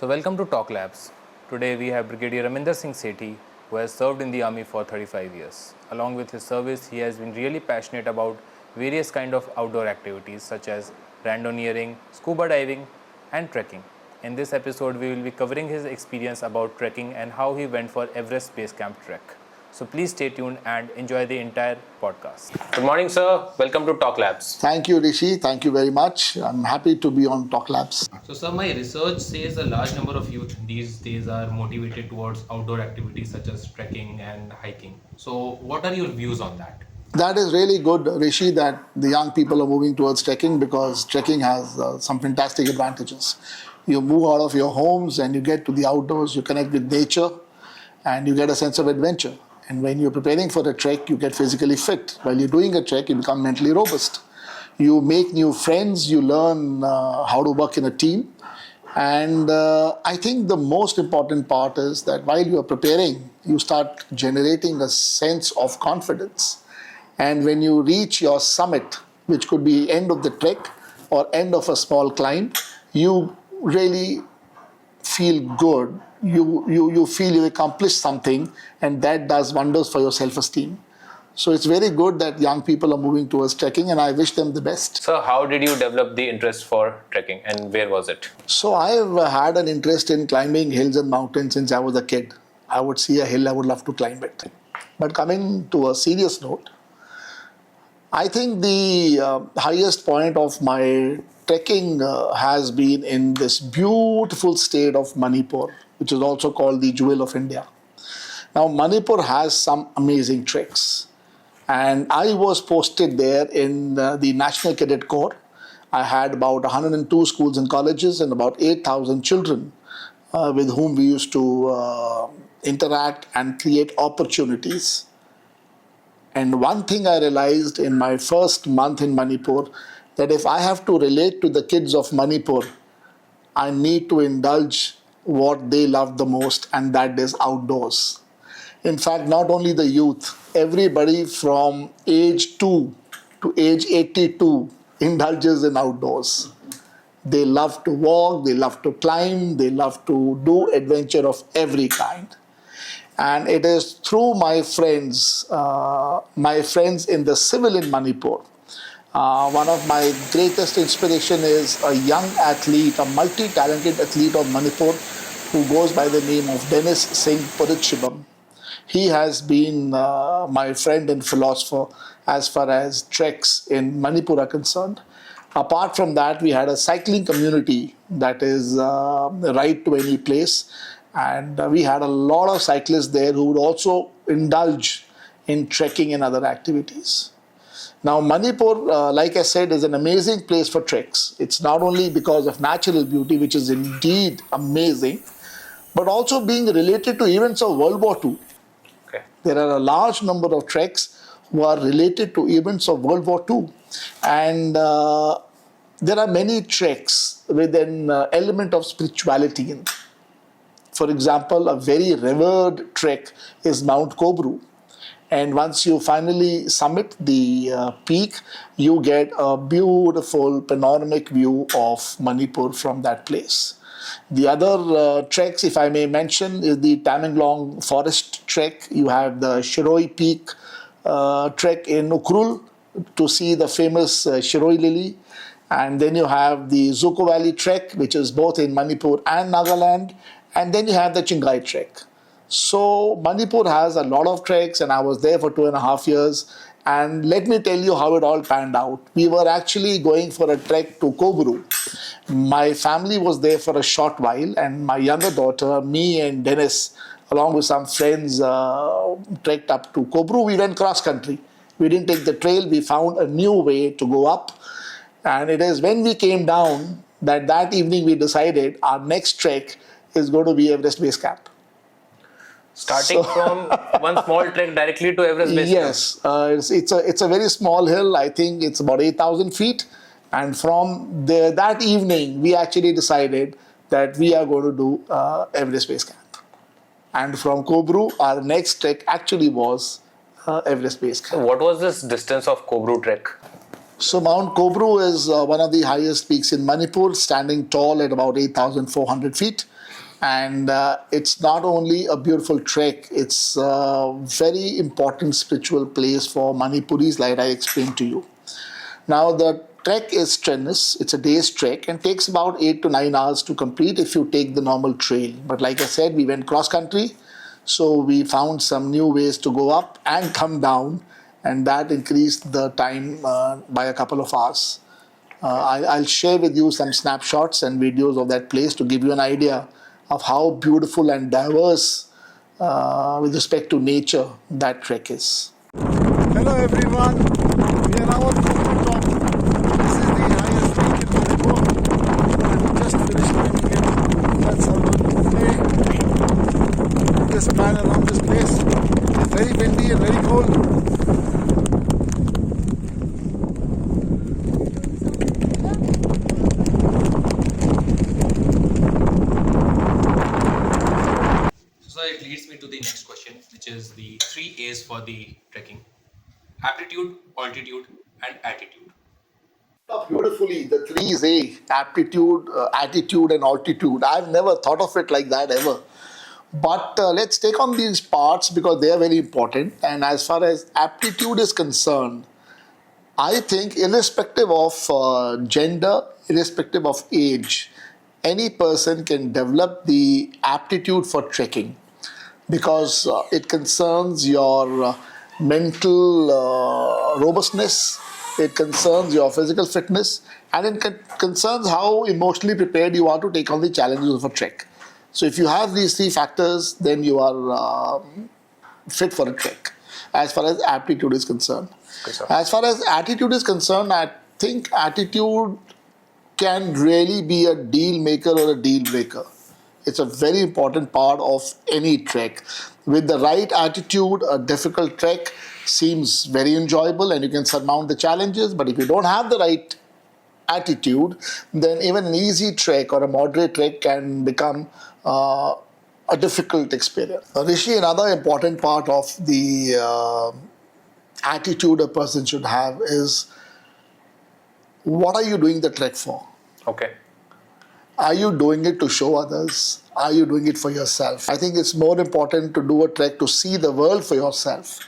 So welcome to Talk Labs. Today we have Brigadier Raminder Singh Sethi, who has served in the army for 35 years. Along with his service, he has been really passionate about various kind of outdoor activities such as randonneering, scuba diving and trekking. In this episode, we will be covering his experience about trekking and how he went for Everest Base Camp trek. So please stay tuned and enjoy the entire podcast. Good morning, sir. Welcome to Talk Labs. Thank you, Rishi. Thank you very much. I'm happy to be on Talk Labs. So, sir, my research says a large number of youth these days are motivated towards outdoor activities such as trekking and hiking. So, what are your views on that? That is really good, Rishi, that the young people are moving towards trekking because trekking has some fantastic advantages. You move out of your homes and you get to the outdoors, you connect with nature, and you get a sense of adventure. And when you're preparing for a trek, you get physically fit. While you're doing a trek, you become mentally robust. You make new friends, you learn how to work in a team. And I think the most important part is that while you are preparing, you start generating a sense of confidence. And when you reach your summit, which could be end of the trek or end of a small climb, you really feel good. You feel you accomplished something, and that does wonders for your self-esteem. So it's very good that young people are moving towards trekking, and I wish them the best. So, how did you develop the interest for trekking and where was it? So I've had an interest in climbing hills and mountains since I was a kid. I would see a hill, I would love to climb it. But coming to a serious note, I think the highest point of my trekking has been in this beautiful state of Manipur, which is also called the Jewel of India. Now, Manipur has some amazing treks. And I was posted there in the National Cadet Corps. I had about 102 schools and colleges and about 8,000 children with whom we used to interact and create opportunities. And one thing I realized in my first month in Manipur, that if I have to relate to the kids of Manipur, I need to indulge what they love the most, and that is outdoors. In fact, not only the youth, everybody from age 2 to age 82 indulges in outdoors. They love to walk, they love to climb, they love to do adventure of every kind. And it is through my friends in the civil in Manipur. One of my greatest inspiration is a young athlete, a multi-talented athlete of Manipur who goes by the name of Singh. He has been my friend and philosopher as far as treks in Manipur are concerned. Apart from that, we had a cycling community that is right to any place. And we had a lot of cyclists there who would also indulge in trekking and other activities. Now, Manipur, like I said, is an amazing place for treks. It's not only because of natural beauty, which is indeed amazing, but also being related to events of World War II. Okay. There are a large number of treks who are related to events of World War II. And there are many treks with an element of spirituality in them. For example, a very revered trek is Mount Kobru. And once you finally summit the peak, you get a beautiful panoramic view of Manipur from that place. The other treks, if I may mention, is the Tamenglong Forest trek. You have the Shiroi Peak trek in Ukrul to see the famous Shiroi lily. And then you have the Zuko Valley trek, which is both in Manipur and Nagaland. And then you have the Chingai trek. So Manipur has a lot of treks, and I was there for 2.5 years. And let me tell you how it all panned out. We were actually going for a trek to Kobru. My family was there for a short while, and my younger daughter, me and Dennis, along with some friends, trekked up to Kobru. We went cross country. We didn't take the trail. We found a new way to go up. And it is when we came down that evening we decided our next trek is going to be Everest Base Camp. Starting from one small trek directly to Everest Base Camp? Yes, it's a very small hill. I think it's about 8,000 feet. And from there, that evening, we actually decided that we are going to do Everest Base Camp. And from Kobru, our next trek actually was Everest Base Camp. So what was this distance of Kobru trek? So Mount Kobru is one of the highest peaks in Manipur, standing tall at about 8,400 feet. And it's not only a beautiful trek, it's a very important spiritual place for Manipuris, like I explained to you. Now, the trek is strenuous. It's a day's trek and takes about 8 to 9 hours to complete if you take the normal trail. But like I said, we went cross country, so we found some new ways to go up and come down, and that increased the time by a couple of hours. I'll share with you some snapshots and videos of that place to give you an idea of how beautiful and diverse with respect to nature that trek is. Hello everyone, we are now at Kobru top. This is the highest peak in Manipur. And just finished hiking it. That's our day. This plan around this place. It's very windy and very cold. So it leads me to the next question, which is the 3 A's for the trekking: aptitude, altitude, and attitude. Beautifully, the threes: A, aptitude, attitude, and altitude. I've never thought of it like that ever. But let's take on these parts because they are very important. And as far as aptitude is concerned, I think irrespective of gender, irrespective of age, any person can develop the aptitude for trekking because it concerns your mental robustness, it concerns your physical fitness, and it concerns how emotionally prepared you are to take on the challenges of a trek. So if you have these three factors, then you are fit for a trek as far as aptitude is concerned. As far as attitude is concerned, I think attitude can really be a deal maker or a deal breaker. It's a very important part of any trek. With the right attitude, a difficult trek seems very enjoyable and you can surmount the challenges. But if you don't have the right attitude, then even an easy trek or a moderate trek can become a difficult experience. Rishi, another important part of the attitude a person should have is, what are you doing the trek for? Okay. Are you doing it to show others? Are you doing it for yourself? I think it's more important to do a trek to see the world for yourself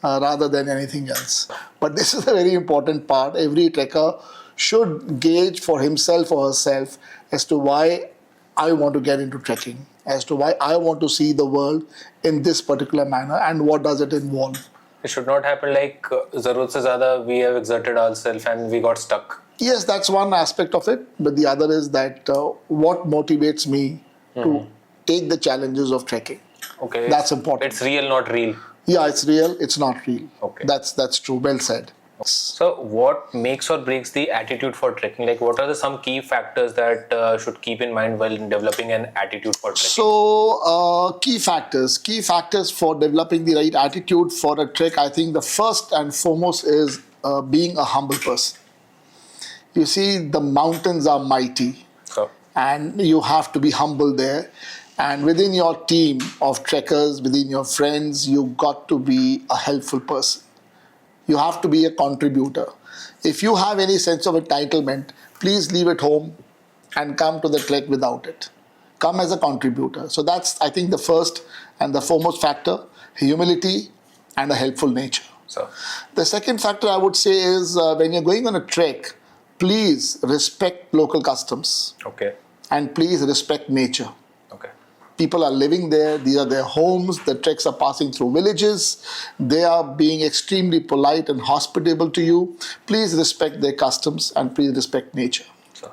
rather than anything else. But this is a very important part. Every trekker should gauge for himself or herself as to why I want to get into trekking, as to why I want to see the world in this particular manner and what does it involve. It should not happen like Zarut se zyada we have exerted ourselves and we got stuck. Yes, that's one aspect of it, but the other is that what motivates me to take the challenges of trekking. Okay. That's important. It's real, not real. Yeah, it's real, it's not real. Okay. That's true, well said. So what makes or breaks the attitude for trekking? Like what are some key factors that should keep in mind while developing an attitude for trekking? So, key factors for developing the right attitude for a trek, I think the first and foremost is being a humble person. You see, the mountains are mighty and you have to be humble there. And within your team of trekkers, within your friends, you've got to be a helpful person. You have to be a contributor. If you have any sense of entitlement, please leave it home and come to the trek without it. Come as a contributor. So that's, I think, the first and the foremost factor: humility and a helpful nature. So the second factor I would say is when you're going on a trek, please respect local customs. Okay. And please respect nature. Okay. People are living there. These are their homes. The treks are passing through villages. They are being extremely polite and hospitable to you. Please respect their customs and please respect nature. So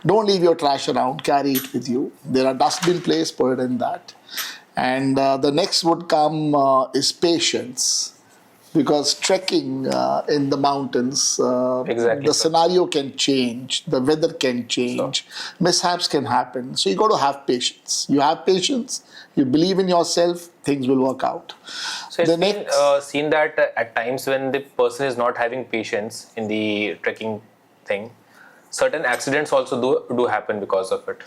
Don't leave your trash around. Carry it with you. There are dustbin place. Put it in that. And the next would come is patience. Because trekking in the mountains, Exactly, the sir. scenario can change, the weather can change, mishaps can happen. So you got to have patience. You have patience, you believe in yourself, things will work out. So it's The been next- seen that at times when the person is not having patience in the trekking thing, certain accidents also do happen because of it.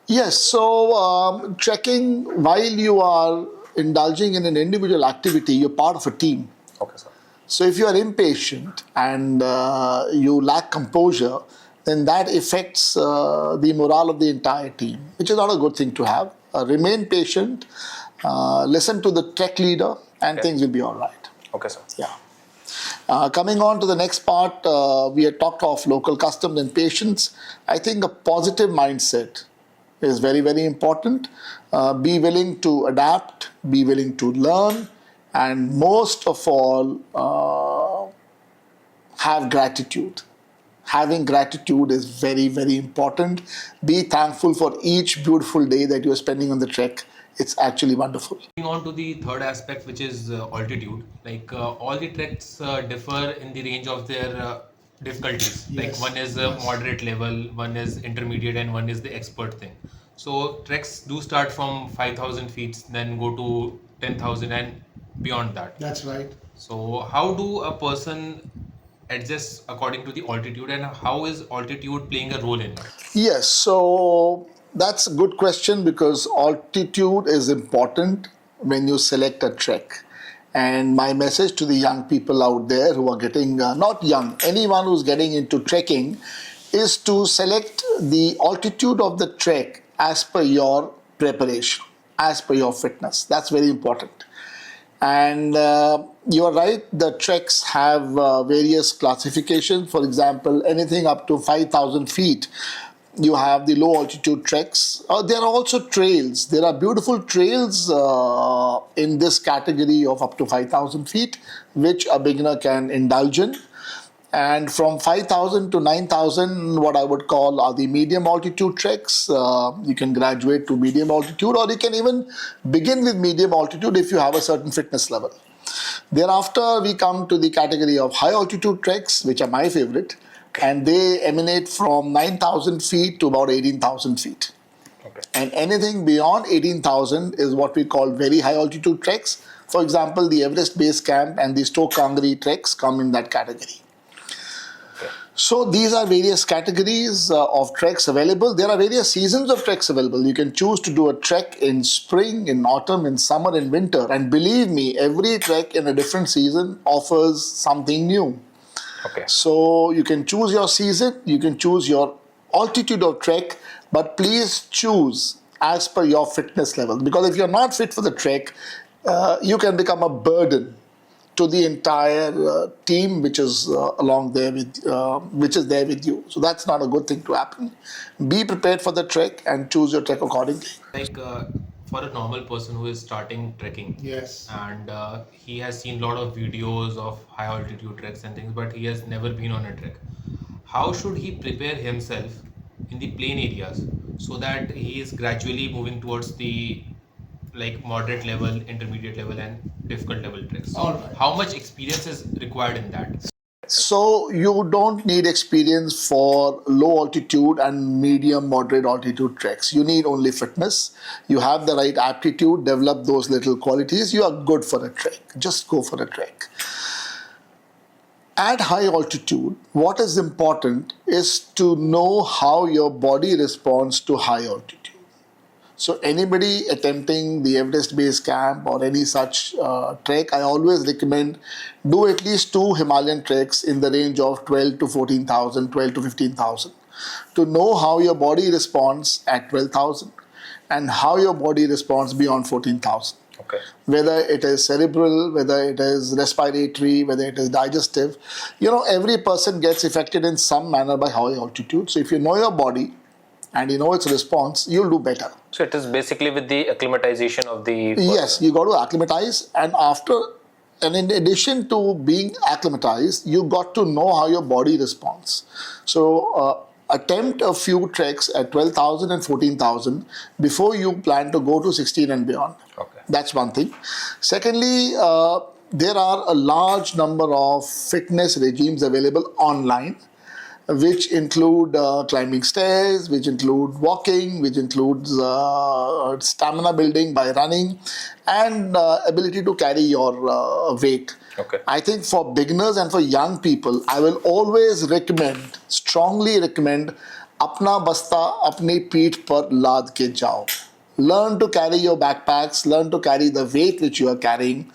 Yes, so trekking, while you are indulging in an individual activity, you're part of a team. Okay, sir. So if you are impatient and you lack composure, then that affects the morale of the entire team, which is not a good thing to have. Remain patient, listen to the trek leader, and things will be all right. Okay, sir. Yeah. Coming on to the next part, we had talked of local customs and patience. I think a positive mindset is very, very important. Be willing to adapt, be willing to learn, and most of all, have gratitude. Having gratitude is very, very important. Be thankful for each beautiful day that you are spending on the trek. It's actually wonderful. Moving on to the third aspect, which is altitude. Like all the treks differ in the range of their difficulties. Like one is moderate level, one is intermediate, and one is the expert thing. So treks do start from 5,000 feet, then go to 10,000 and beyond that. That's right. So how do a person adjust according to the altitude, and how is altitude playing a role in it? Yes, so that's a good question because altitude is important when you select a trek. And my message to the young people out there who are getting, not young, anyone who's getting into trekking, is to select the altitude of the trek as per your preparation, as per your fitness. That's very important. And you are right, the treks have various classifications. For example, anything up to 5,000 feet, you have the low altitude treks. There are also trails. There are beautiful trails in this category of up to 5,000 feet, which a beginner can indulge in. And from 5,000 to 9,000, what I would call are the medium altitude treks. You can graduate to medium altitude, or you can even begin with medium altitude if you have a certain fitness level. Thereafter, we come to the category of high altitude treks, which are my favorite, and they emanate from 9,000 feet to about 18,000 feet. Okay. And anything beyond 18,000 is what we call very high altitude treks. For example, the Everest Base Camp and the Stoke Kangri treks come in that category. So these are various categories of treks available. There are various seasons of treks available. You can choose to do a trek in spring, in autumn, in summer, in winter. And believe me, every trek in a different season offers something new. Okay. So you can choose your season, you can choose your altitude of trek, but please choose as per your fitness level. Because if you're not fit for the trek, you can become a burden to the entire team which is along there with which is there with you. So that's not a good thing to happen. Be prepared for the trek and choose your trek accordingly. Like for a normal person who is starting trekking, Yes. and he has seen a lot of videos of high altitude treks and things, but he has never been on a trek. How should he prepare himself in the plain areas so that he is gradually moving towards the like moderate level, intermediate level, and difficult level treks? So All right. how much experience is required in that? So you don't need experience for low altitude and medium moderate altitude treks. You need only fitness. You have the right aptitude, develop those little qualities. You are good for a trek. Just go for a trek. At high altitude, what is important is to know how your body responds to high altitude. So anybody attempting the Everest Base Camp or any such trek, I always recommend do at least 2 Himalayan treks in the range of 12 to 14,000, 12 to 15,000 to know how your body responds at 12,000 and how your body responds beyond 14,000. Okay. Whether it is cerebral, whether it is respiratory, whether it is digestive. You know, every person gets affected in some manner by high altitude. So if you know your body and you know its response, you'll do better. So it is basically with the acclimatization of the person. Yes, you got to acclimatize, and in addition to being acclimatized, you got to know how your body responds. So attempt a few treks at 12,000 and 14,000 before you plan to go to 16 and beyond. Okay. That's one thing. Secondly, there are a large number of fitness regimes available online, which include climbing stairs, which include walking, which includes stamina building by running, and ability to carry your weight. Okay. I think for beginners and for young people, I will always strongly recommend, apna basta apni peeth par laad ke jao. Learn to carry your backpacks, learn to carry the weight which you are carrying.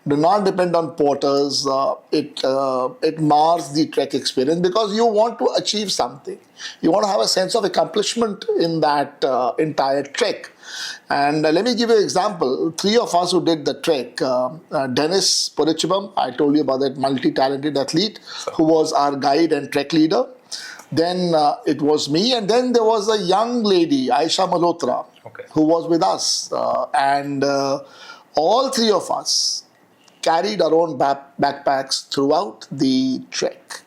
Do not depend on porters. It mars the trek experience because you want to achieve something. You want to have a sense of accomplishment in that entire trek. And let me give you an example. Three of us who did the trek, Dennis Purichibam, I told you about that multi-talented athlete who was our guide and trek leader. Then it was me, and then there was a young lady, Aisha Malhotra, who was with us. And all three of us carried our own backpacks throughout the trek.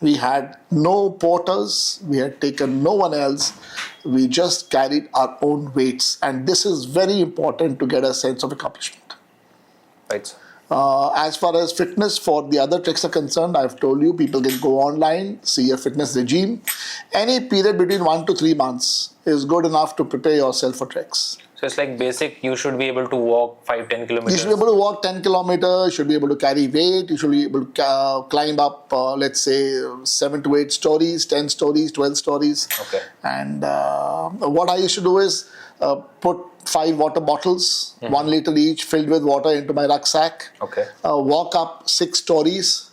We had no porters, we had taken no one else, we just carried our own weights. And this is very important to get a sense of accomplishment. Right, sir. As far as fitness for the other treks are concerned, I've told you, people can go online, see a fitness regime. Any period between 1 to 3 months is good enough to prepare yourself for treks. So it's like basic, you should be able to walk 5-10 kilometers. You should be able to walk 10 kilometers, you should be able to carry weight, you should be able to climb up, let's say, 7 to 8 stories, 10 stories, 12 stories. Okay. And what I used to do is put 5 water bottles, 1 liter each, filled with water into my rucksack. Okay. Walk up 6 stories,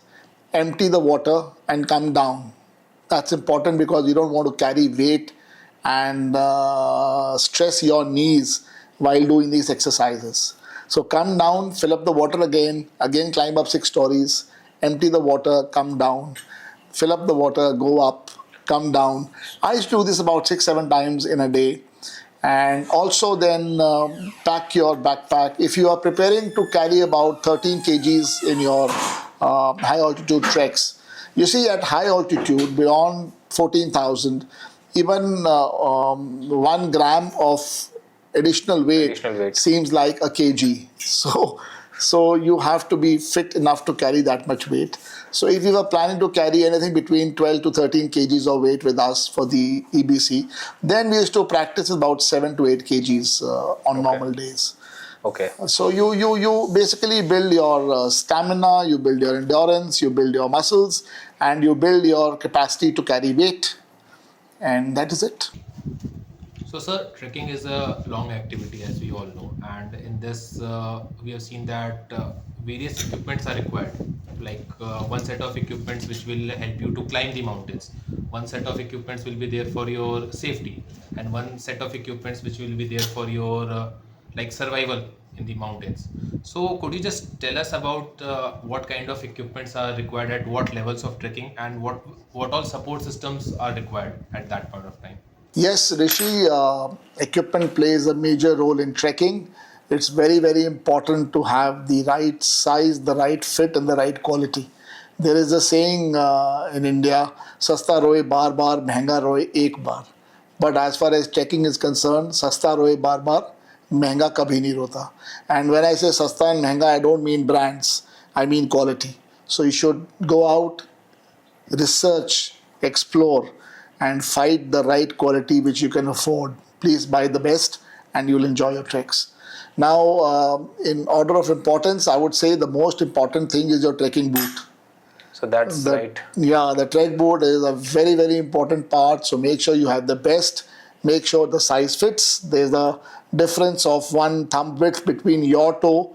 empty the water and come down. That's important because you don't want to carry weight and stress your knees while doing these exercises. So come down, fill up the water again climb up 6 stories, empty the water, come down, fill up the water, go up, come down. I used to do this about 6-7 times in a day. And also then pack your backpack. If you are preparing to carry about 13 kgs in your high altitude treks, you see at high altitude beyond 14,000, even 1 gram of additional weight seems like a kg. So you have to be fit enough to carry that much weight. So if you were planning to carry anything between 12 to 13 kgs of weight with us for the EBC, then we used to practice about 7 to 8 kgs on normal days. Okay. So you basically build your stamina, you build your endurance, you build your muscles, and you build your capacity to carry weight. And that is it. So, sir, trekking is a long activity, as we all know, and in this, we have seen that various equipments are required. Like one set of equipments which will help you to climb the mountains, one set of equipments will be there for your safety, and one set of equipments which will be there for your like survival in the mountains. So, could you just tell us about what kind of equipments are required at what levels of trekking, and what all support systems are required at that point of time? Yes, Rishi, equipment plays a major role in trekking. It's very, very important to have the right size, the right fit, and the right quality. There is a saying in India, Sasta roe bar bar, mehenga roe ek bar. But as far as trekking is concerned, Sasta roe bar bar, mehenga kabhi nahi rota. And when I say Sasta and mehenga, I don't mean brands, I mean quality. So you should go out, research, explore, and find the right quality which you can afford. Please buy the best and you'll enjoy your treks. Now, in order of importance, I would say the most important thing is your trekking boot. So that's right. Yeah, the trek boot is a very, very important part. So make sure you have the best. Make sure the size fits. There's a difference of 1 thumb width between your toe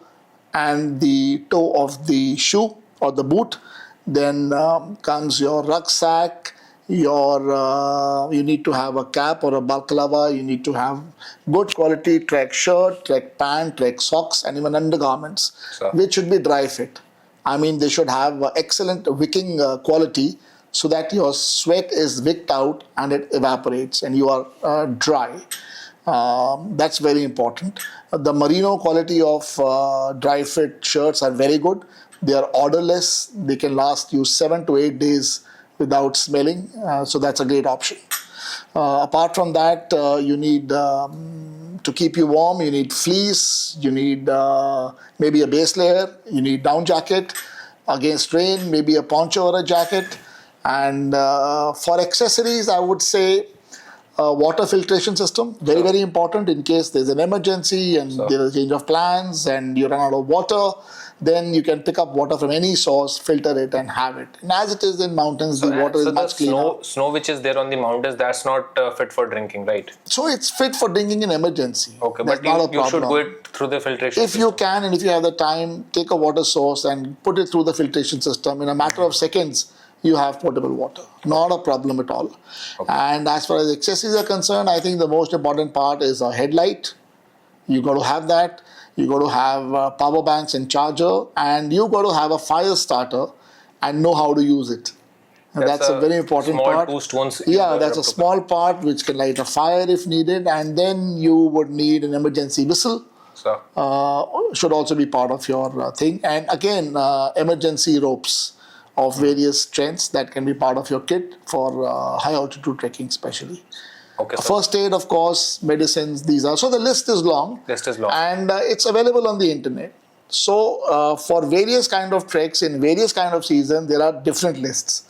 and the toe of the shoe or the boot. Then comes your rucksack. You need to have a cap or a balaclava. You need to have good quality trek shirt, trek pant, trek socks, and even undergarments, which should be dry fit. I mean, they should have excellent wicking quality so that your sweat is wicked out and it evaporates and you are dry. That's very important. The merino quality of dry fit shirts are very good. They are odorless. They can last you 7 to 8 days without smelling, so that's a great option. Apart from that, you need to keep you warm, you need fleece, you need maybe a base layer, you need down jacket against rain, maybe a poncho or a jacket. And for accessories, I would say Water filtration system, very important in case there's an emergency and there's a change of plans and you run out of water. Then you can pick up water from any source, filter it, and have it. And as it is in mountains, the water is much cleaner. Snow which is there on the mountains, that's not fit for drinking, right? So it's fit for drinking in emergency. Okay, that's but you should go it through the filtration If you can, and if you have the time, take a water source and put it through the filtration system. In a matter of seconds, you have potable water. Not a problem at all. Okay. And as far as accessories are concerned, I think the most important part is a headlight. You got to have that. You got to have power banks and charger, and you got to have a fire starter and know how to use it. And that's a very important part. Boost once that's a small part which can light a fire if needed, and then you would need an emergency whistle. Should also be part of your thing. And again, emergency ropes of various strengths that can be part of your kit for high altitude trekking especially. Okay, first aid, of course, medicines, these are. So the list is long. And it's available on the internet. So for various kind of treks in various kind of seasons, there are different lists.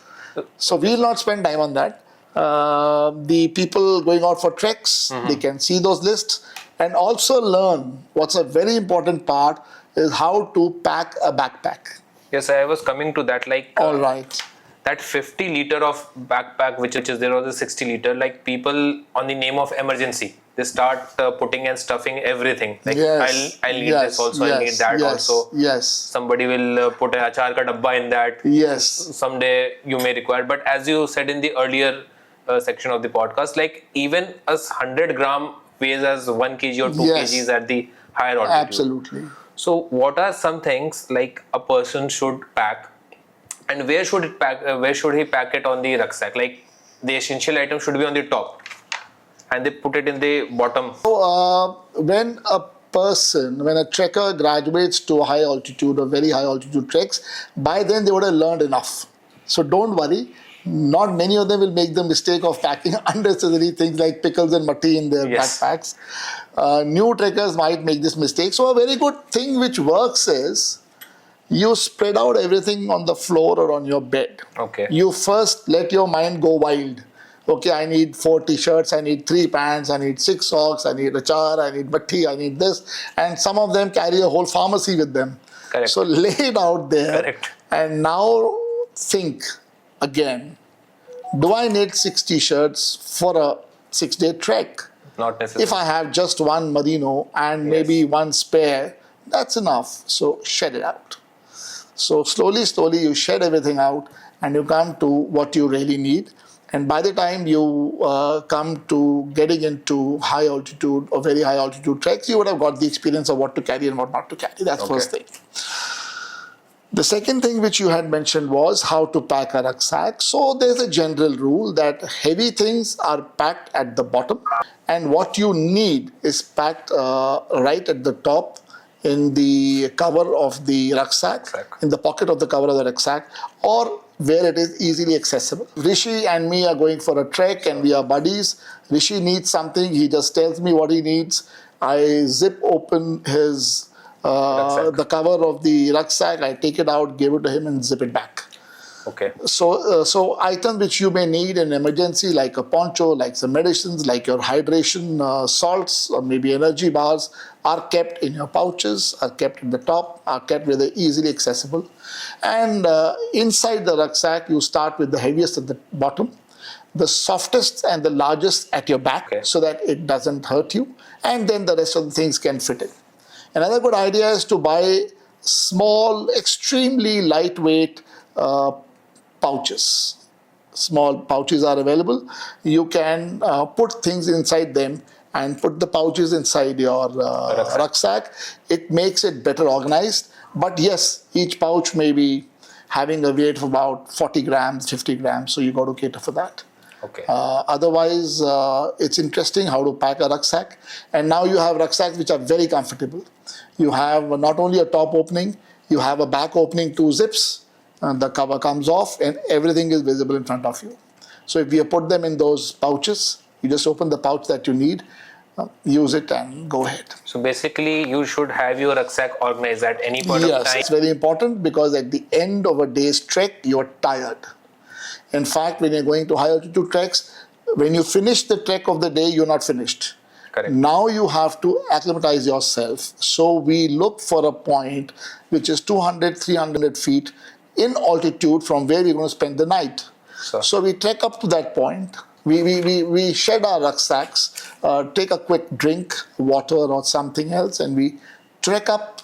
So we will not spend time on that. The people going out for treks, they can see those lists and also learn what's a very important part is how to pack a backpack. Yes, I was coming to that. All right. That 50 liter of backpack, which is there, was a 60 liter. Like people on the name of emergency, they start putting and stuffing everything. Like I'll need this also. I'll need that also. Yes. Somebody will put an achar ka dabba in that. Yes. Someday you may require. But as you said in the earlier section of the podcast, like even a 100-gram weighs as 1 kg or 2 kgs at the higher altitude. Absolutely. So what are some things like a person should pack, and where should it pack? Where should he pack it on the rucksack? Like the essential item should be on the top, and they put it in the bottom. So when a trekker graduates to a high altitude or very high altitude treks, by then they would have learned enough. So don't worry. Not many of them will make the mistake of packing unnecessary things like pickles and matti in their backpacks. New trekkers might make this mistake. So a very good thing which works is you spread out everything on the floor or on your bed. Okay. You first let your mind go wild. Okay, I need 4 t-shirts, I need 3 pants, I need 6 socks, I need a char, I need matti, I need this. And some of them carry a whole pharmacy with them. Correct. So lay it out there. Correct. And now think again. Do I need 6 t-shirts for a 6-day trek? Not necessarily. If I have just one merino and maybe one spare, that's enough. So shed it out. So slowly you shed everything out and you come to what you really need. And by the time you come to getting into high altitude or very high altitude treks, you would have got the experience of what to carry and what not to carry. That's first thing. The second thing which you had mentioned was how to pack a rucksack. So there's a general rule that heavy things are packed at the bottom and what you need is packed right at the top in the cover of the rucksack, in the pocket of the cover of the rucksack, or where it is easily accessible. Rishi and me are going for a trek and we are buddies. Rishi needs something, he just tells me what he needs. I zip open his the cover of the rucksack, I take it out, give it to him and zip it back. Okay. So items which you may need in emergency, like a poncho, like some medicines, like your hydration salts or maybe energy bars, are kept in your pouches, are kept at the top, are kept where they're easily accessible. And inside the rucksack, you start with the heaviest at the bottom, the softest and the largest at your back, so that it doesn't hurt you, and then the rest of the things can fit in. Another good idea is to buy small, extremely lightweight pouches. Small pouches are available. You can put things inside them and put the pouches inside your rucksack. It makes it better organized. But yes, each pouch may be having a weight of about 40 grams, 50 grams. So you got to cater for that. Okay. Otherwise, it's interesting how to pack a rucksack. And now you have rucksacks which are very comfortable. You have not only a top opening, you have a back opening, 2 zips, and the cover comes off and everything is visible in front of you. So if you put them in those pouches, you just open the pouch that you need, use it and go ahead. So basically you should have your rucksack organized at any point of time. Yes, it's very important because at the end of a day's trek, you're tired. In fact, when you're going to high altitude treks, when you finish the trek of the day, you're not finished. Correct. Now you have to acclimatize yourself. So we look for a point which is 200, 300 feet in altitude from where we're going to spend the night. So we trek up to that point. We shed our rucksacks, take a quick drink, water or something else, and we trek up,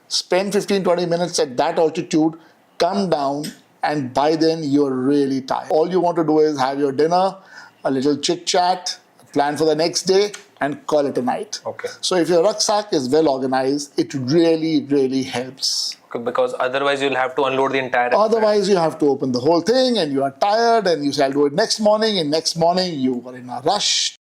spend 15-20 minutes at that altitude, come down, and by then you're really tired. All you want to do is have your dinner, a little chit chat, plan for the next day, and call it a night. Okay. So if your rucksack is well organized, it really, really helps. Because otherwise you'll have to unload the entire. Otherwise, you have to open the whole thing, and you are tired, and you say, I'll do it next morning, and next morning you are in a rush.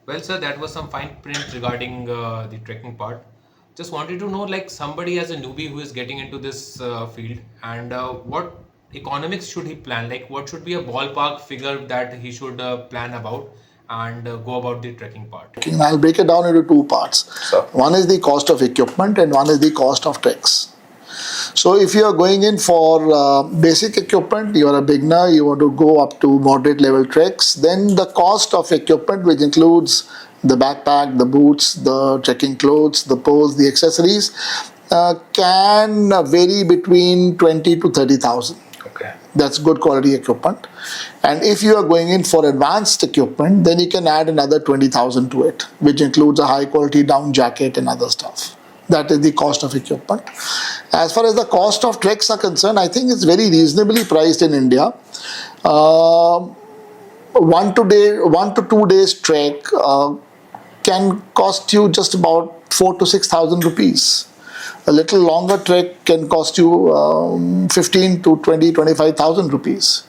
Well, sir, that was some fine print regarding the trekking part. Just wanted to know, like somebody as a newbie who is getting into this field, and what economics should he plan? Like, what should be a ballpark figure that he should plan about and go about the trekking part? I'll break it down into two parts. Sure. One is the cost of equipment, and one is the cost of treks. So if you are going in for basic equipment, you are a beginner, you want to go up to moderate level treks, then the cost of equipment, which includes the backpack, the boots, the trekking clothes, the poles, the accessories, can vary between 20 to 30,000. Okay. That's good quality equipment. And if you are going in for advanced equipment, then you can add another 20,000 to it, which includes a high quality down jacket and other stuff. That is the cost of equipment. As far as the cost of treks are concerned, I think it's very reasonably priced in India. 1 to 2 days trek can cost you just about 4 to 6,000 rupees. A little longer trek can cost you 15 to 20, 25,000 rupees.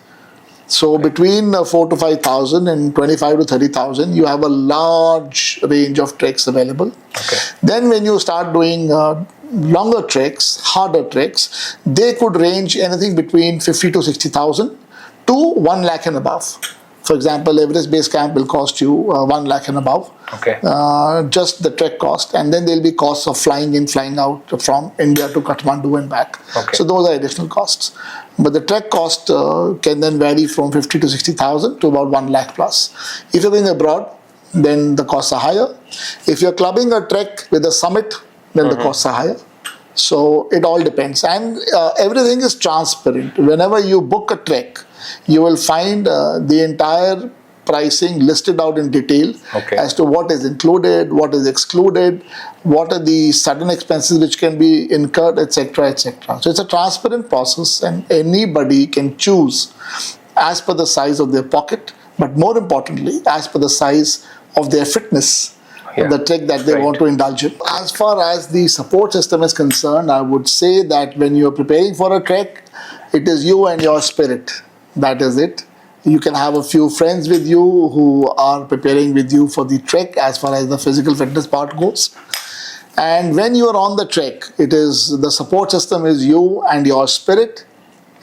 So between 4 to 5,000 and 25 to 30,000, you have a large range of treks available. Okay. Then when you start doing longer treks, harder treks, they could range anything between 50 to 60,000 to 1 lakh and above. For example, Everest Base Camp will cost you 1 lakh and above. Okay. Just the trek cost, and then there will be costs of flying in, flying out from India to Kathmandu and back. Okay. So those are additional costs. But the trek cost can then vary from 50 to 60,000 to about 1 lakh plus. If you're going abroad, then the costs are higher. If you're clubbing a trek with a summit, then the costs are higher. So it all depends, and everything is transparent. Whenever you book a trek, you will find the entire pricing listed out in detail. Okay. As to what is included, what is excluded, what are the sudden expenses which can be incurred, etc., etc. So it's a transparent process, and anybody can choose as per the size of their pocket, but more importantly, as per the size of their fitness. Yeah. The trek that they want to indulge in. As far as the support system is concerned, I would say that when you are preparing for a trek, it is you and your spirit. That is it. You can have a few friends with you who are preparing with you for the trek as far as the physical fitness part goes. And when you are on the trek, it is the support system is you and your spirit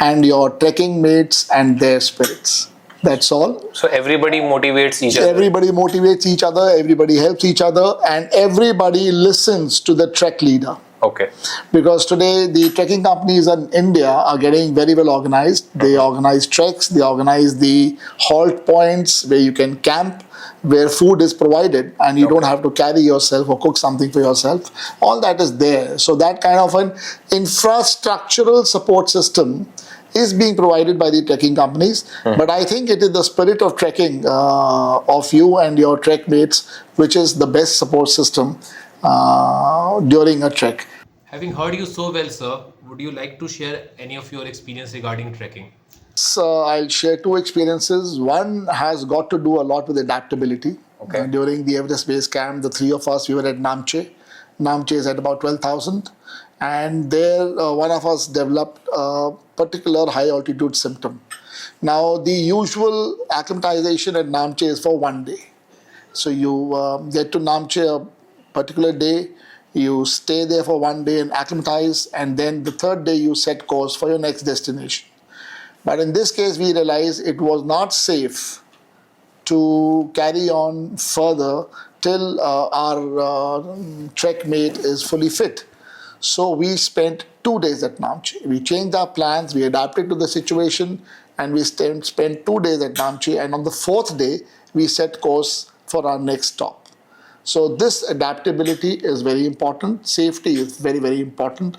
and your trekking mates and their spirits. That's all. So everybody motivates each other. Everybody motivates each other, everybody helps each other, and everybody listens to the trek leader. Okay. Because today the trekking companies in India are getting very well organized. They organize treks, they organize the halt points where you can camp, where food is provided and you don't have to carry yourself or cook something for yourself. All that is there. So that kind of an infrastructural support system is being provided by the trekking companies. But I think it is the spirit of trekking of you and your trek mates which is the best support system during a trek. Having heard you so well, sir, would you like to share any of your experience regarding trekking? So I'll share two experiences. One has got to do a lot with adaptability. Okay. During the Everest Base Camp, the three of us, we were at Namche. Namche is at about 12,000. And there, one of us developed a particular high altitude symptom. Now, the usual acclimatization at Namche is for 1 day. So you get to Namche a particular day, you stay there for 1 day and acclimatize, and then the third day you set course for your next destination. But in this case, we realized it was not safe to carry on further till our trek mate is fully fit. So we spent 2 days at Namche. We changed our plans, we adapted to the situation, and we spent 2 days at Namche. And on the fourth day, we set course for our next stop. So this adaptability is very important. Safety is very, very important.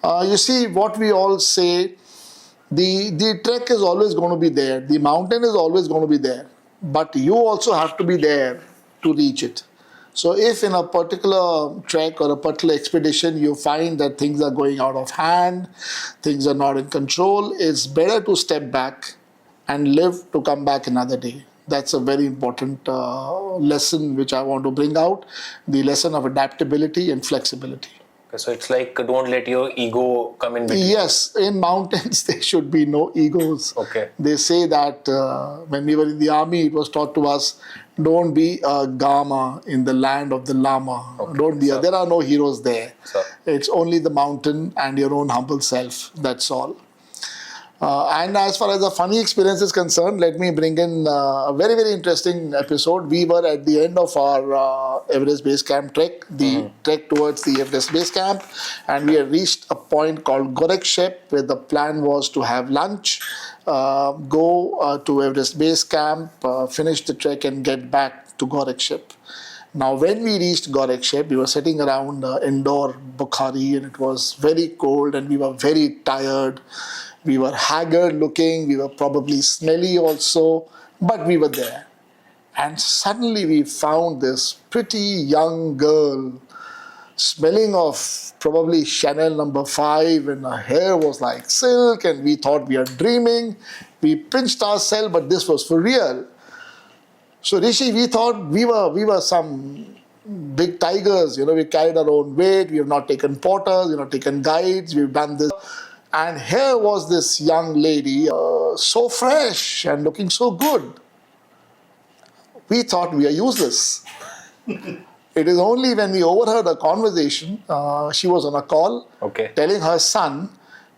You see, what we all say, the trek is always going to be there. The mountain is always going to be there. But you also have to be there to reach it. So if in a particular trek or a particular expedition you find that things are going out of hand, things are not in control, it's better to step back and live to come back another day. That's a very important lesson which I want to bring out, the lesson of adaptability and flexibility. Okay, so it's like don't let your ego come in between. Yes, in mountains there should be no egos. Okay. They say that when we were in the army, it was taught to us, don't be a Gama in the land of the Lama. Okay. Don't be. There are no heroes there. Sir. It's only the mountain and your own humble self. That's all. And as far as the funny experience is concerned, let me bring in a very, very interesting episode. We were at the end of our Everest Base Camp trek, the trek towards the Everest Base Camp, and we had reached a point called Gorakshep, where the plan was to have lunch, go to Everest Base Camp, finish the trek and get back to Gorakshep. Now, when we reached Gorakshep, we were sitting around indoor Bukhari, and it was very cold and we were very tired. We were haggard looking, we were probably smelly also, but we were there. And suddenly we found this pretty young girl smelling of probably Chanel number 5, and her hair was like silk, and we thought we are dreaming. We pinched ourselves, but this was for real. So Rishi, we thought we were some big tigers, we carried our own weight, we have not taken porters, taken guides, we've done this. And here was this young lady, so fresh and looking so good. We thought we are useless. It is only when we overheard a conversation, she was on a call, telling her son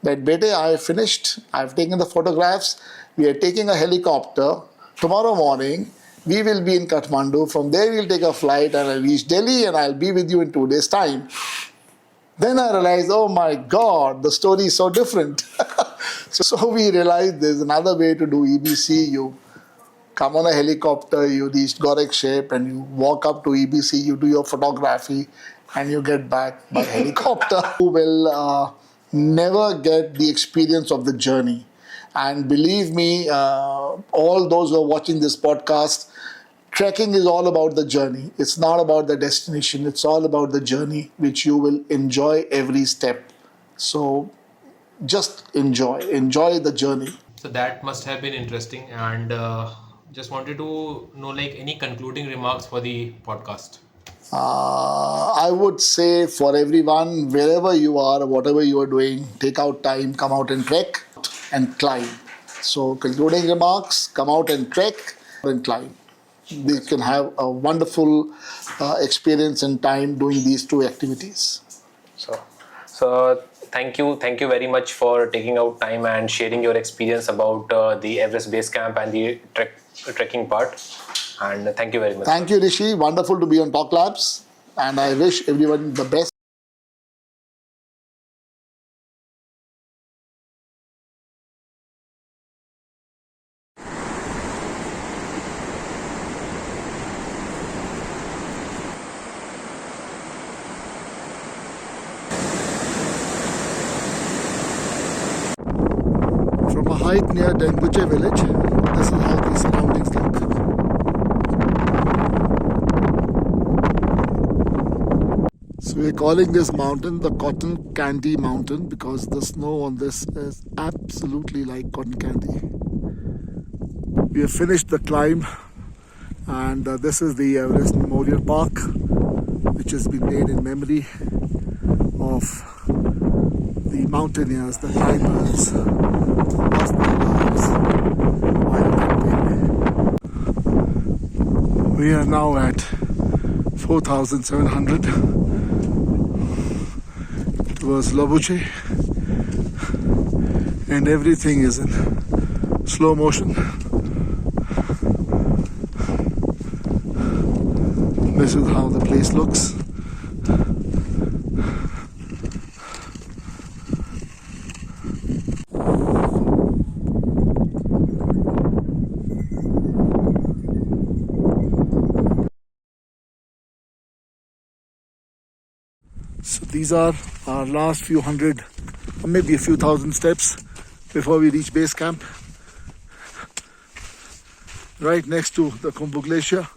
that, Bete, I have finished, I have taken the photographs, we are taking a helicopter. Tomorrow morning, we will be in Kathmandu. From there, we will take a flight and I'll reach Delhi and I'll be with you in 2 days' time. Then I realized, oh my God, the story is so different. So we realized there's another way to do EBC. You come on a helicopter, you reach Gorakshep and you walk up to EBC, you do your photography and you get back by helicopter. You will never get the experience of the journey. And believe me, all those who are watching this podcast, trekking is all about the journey. It's not about the destination. It's all about the journey, which you will enjoy every step. So just enjoy the journey. So that must have been interesting, and just wanted to know any concluding remarks for the podcast. I would say for everyone, wherever you are, whatever you are doing, take out time, come out and trek and climb. So concluding remarks, come out and trek and climb. They can have a wonderful experience and time doing these two activities. So thank you very much for taking out time and sharing your experience about the Everest Base Camp and the trekking part. And thank you very much. Thank you, Rishi. Wonderful to be on Talk Labs, and I wish everyone the best. From a height near Denguche village, this is how the surroundings look. So we're calling this mountain the Cotton Candy Mountain because the snow on this is absolutely like cotton candy. We have finished the climb, and this is the Everest Memorial Park, which has been made in memory of the mountaineers, the climbers, lost their lives while camping. We are now at 4,700 towards Lobuche, and everything is in slow motion. This is how the place looks. So these are our last few hundred, or maybe a few thousand steps before we reach base camp. Right next to the Khumbu Glacier.